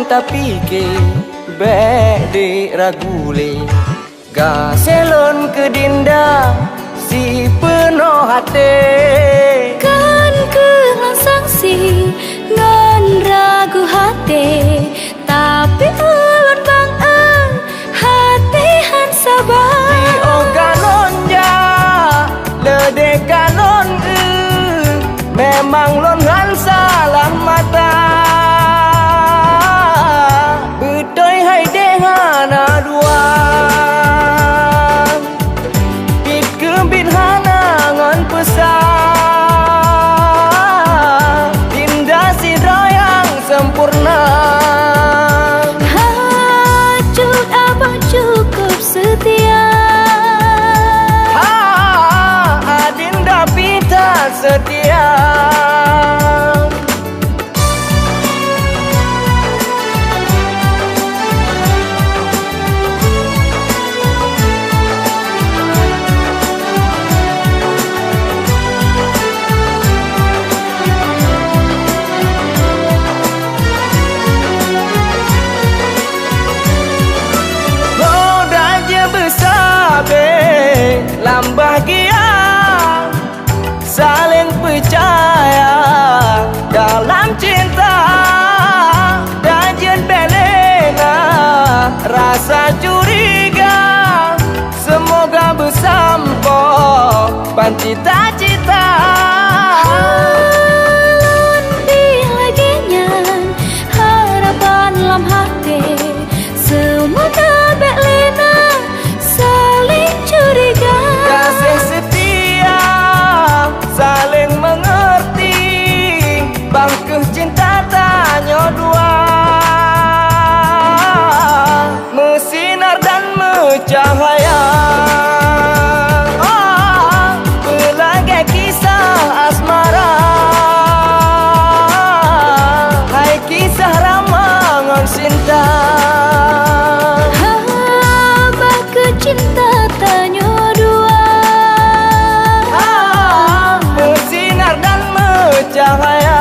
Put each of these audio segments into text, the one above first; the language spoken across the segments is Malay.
tapi ke bede ragule gaselon ke dinda si penuh hati kan ke sangsi ngan ragu hati tapi ulun bang hati han sabar di oganon ja lede kanon memang lon han salah mata bedoy hai dehana dua bit kembit hana ngan pesan dinda sidra yang sempurna hacut abang cukup setia dinda pita setia lam bahagia saling percaya dalam cinta dajen belena rasa curiga semoga bersampo pan cita-cita lebih lagi nyan harapan lam hati semoga belena saling curiga kasih setia saling mengerti bangkeh cinta tanya dua mesinar dan mencahaya belagai kisah asmara hai kisah ramangan cinta cinta tanya dua bersinar dan mencahaya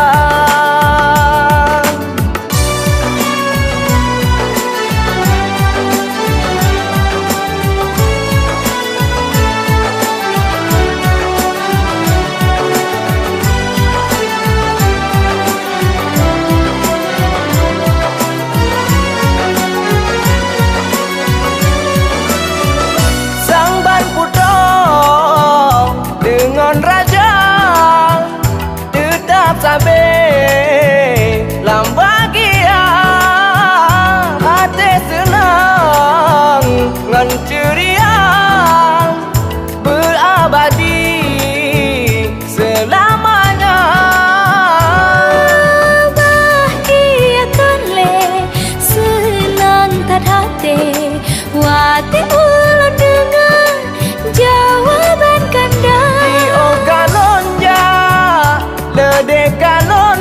raja tetap sampai lam bahagia hati senang ngan ceria berabadi selamanya bahagiakan le senang tad hati wati ulun dengan jawaban kanda lede kanon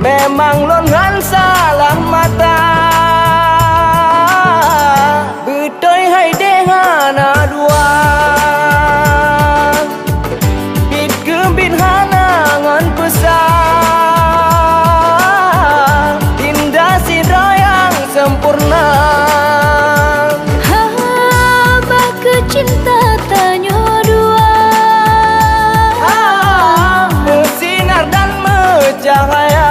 memang lon han salah mata bedoy hai dehana dua bit kembit hana ngan pesan dinda sidra yang sempurna baka cinta tanya dua cahaya